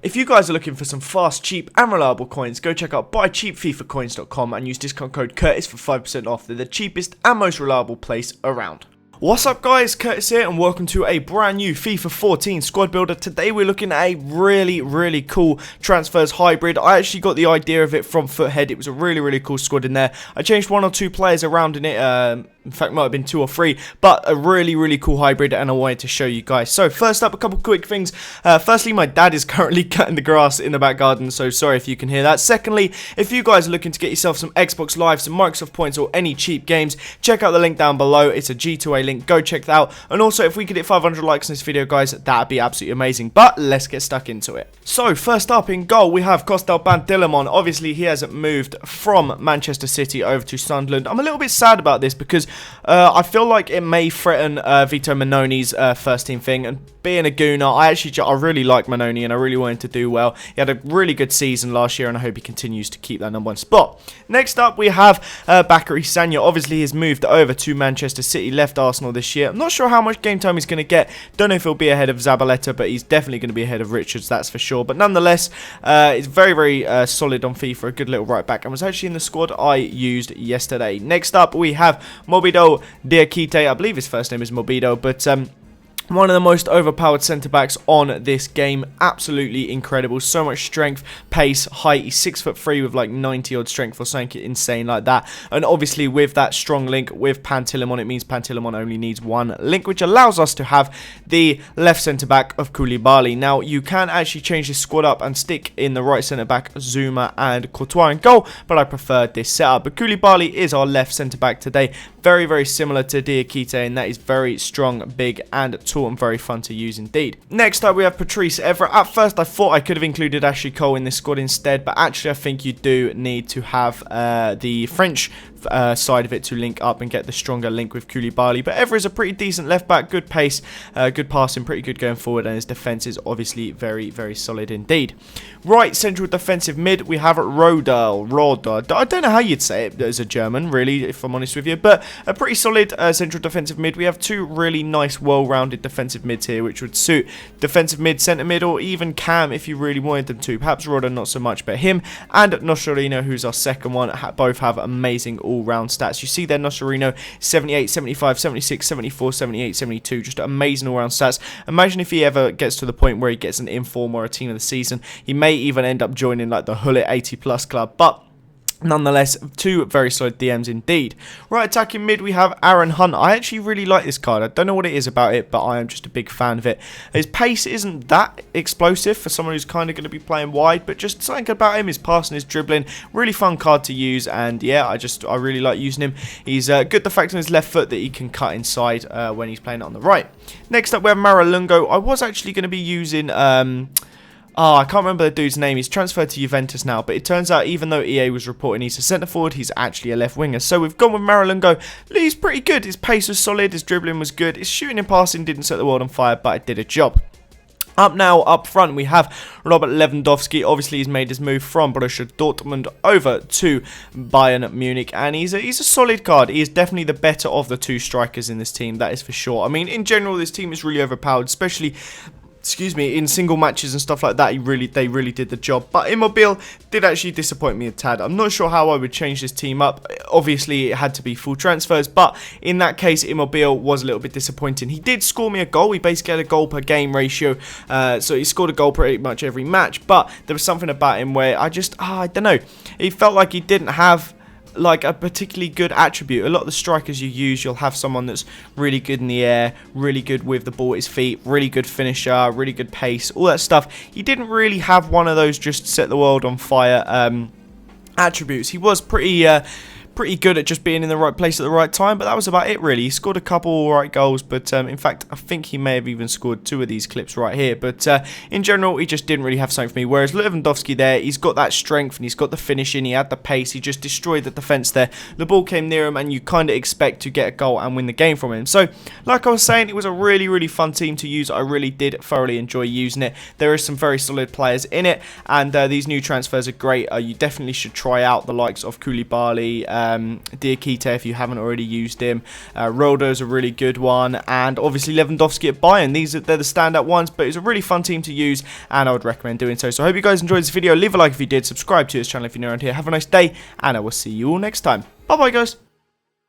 If you guys are looking for some fast, cheap and reliable coins, go check out buycheapfifacoins.com and use discount code Curtis for 5% off. They're the cheapest and most reliable place around. What's up guys, Curtis here and welcome to a brand new FIFA 14 squad builder. Today we're looking at a really cool transfers hybrid. I actually got the idea of it from Foothead. It was a really cool squad in there. I changed one or two players around in it, in fact might have been 2 or 3, but a really cool hybrid and I wanted to show you guys. So first up, a couple quick things. Firstly, my dad is currently cutting the grass in the back garden, so sorry if you can hear that. Secondly, if you guys are looking to get yourself some Xbox Live, some Microsoft points or any cheap games, check out the link down below. It's a G2A link, go check that out. And also, if we could hit 500 likes in this video guys, that'd be absolutely amazing. But let's get stuck into it. So first up in goal we have Kostel Pantilimon. Obviously he hasn't moved from Manchester City over to Sunderland. I'm a little bit sad about this because I feel like it may threaten Vito Mannoni's first team thing, and being a Gooner, I really like Mannoni and I really want him to do well. He had a really good season last year and I hope he continues to keep that #1 spot. Next up we have Bakary Sagna. Obviously he's moved over to Manchester City, left Arsenal this year. I'm not sure how much game time he's going to get. Don't know if he'll be ahead of Zabaleta, but he's definitely going to be ahead of Richards, that's for sure. But nonetheless, it's very solid on FIFA, a good little right back, and was actually in the squad I used yesterday. Next up we have Mobido Diakite. I believe his first name is Mobido, but one of the most overpowered centre-backs on this game. Absolutely incredible. So much strength, pace, height. He's 6'3" with like 90-odd strength or something insane like that. And obviously with that strong link with Pantilimon, it means Pantilimon only needs 1 link, which allows us to have the left centre-back of Koulibaly. Now, you can actually change this squad up and stick in the right centre-back, Zuma and Courtois in goal, but I preferred this setup. But Koulibaly is our left centre-back today. Very similar to Diakite, and that is very strong, big, and tall and very fun to use indeed. Next up we have Patrice Evra. At first I thought I could have included Ashley Cole in this squad instead, but actually I think you do need to have the French side of it to link up and get the stronger link with Koulibaly. But Evra is a pretty decent left back, good pace, good passing, pretty good going forward, and his defence is obviously very solid indeed. Right central defensive mid we have Roda. I don't know how you'd say it as a German really, if I'm honest with you, but a pretty solid central defensive mid. We have 2 really nice well-rounded defensive mids here, which would suit defensive mid, centre mid, or even Cam if you really wanted them to. Perhaps Roda not so much, but him and Noscerino, who's our second one, both have amazing all-round stats. You see there, Noscerino 78, 75, 76, 74, 78, 72, just amazing all-round stats. Imagine if he ever gets to the point where he gets an inform or a team of the season, he may even end up joining like the Hullet 80+ club, but nonetheless, 2 very solid DMs indeed. Right attacking mid we have Aaron Hunt. I actually really like this card. I don't know what it is about it, but I am just a big fan of it. His pace isn't that explosive for someone who's kind of going to be playing wide, but just something about him, his passing, his dribbling, really fun card to use, and yeah, I really like using him. He's good the fact on his left foot that he can cut inside when he's playing it on the right. Next up we have Maralungo. I was actually going to be using I can't remember the dude's name. He's transferred to Juventus now, but it turns out even though EA was reporting he's a centre-forward, he's actually a left winger. So we've gone with Maralungo. He's pretty good. His pace was solid, his dribbling was good, his shooting and passing didn't set the world on fire, but it did a job. Up front, we have Robert Lewandowski. Obviously, he's made his move from Borussia Dortmund over to Bayern Munich, and he's a solid card. He is definitely the better of the 2 strikers in this team, that is for sure. I mean, in general, this team is really overpowered, especially in single matches and stuff like that. They really did the job. But Immobile did actually disappoint me a tad. I'm not sure how I would change this team up. Obviously, it had to be full transfers, but in that case, Immobile was a little bit disappointing. He did score me a goal. He basically had a goal per game ratio, so he scored a goal pretty much every match, but there was something about him where I don't know. He felt like he didn't have like a particularly good attribute. A lot of the strikers you use, you'll have someone that's really good in the air, really good with the ball at his feet, really good finisher, really good pace, all that stuff. He didn't really have one of those just set the world on fire attributes. He was pretty good at just being in the right place at the right time, but that was about it really. He scored a couple alright goals, but in fact I think he may have even scored 2 of these clips right here, but in general he just didn't really have something for me. Whereas Lewandowski there, he's got that strength and he's got the finishing, he had the pace, he just destroyed the defence there. The ball came near him and you kind of expect to get a goal and win the game from him. So like I was saying, it was a really fun team to use. I really did thoroughly enjoy using it. There is some very solid players in it, and these new transfers are great. You definitely should try out the likes of Koulibaly, Diakite if you haven't already used him. Roldo's a really good one, and obviously Lewandowski at Bayern. They're the standout ones, but it's a really fun team to use, and I would recommend doing so. So I hope you guys enjoyed this video. Leave a like if you did, subscribe to this channel if you're new around here. Have a nice day, and I will see you all next time. Bye bye, guys.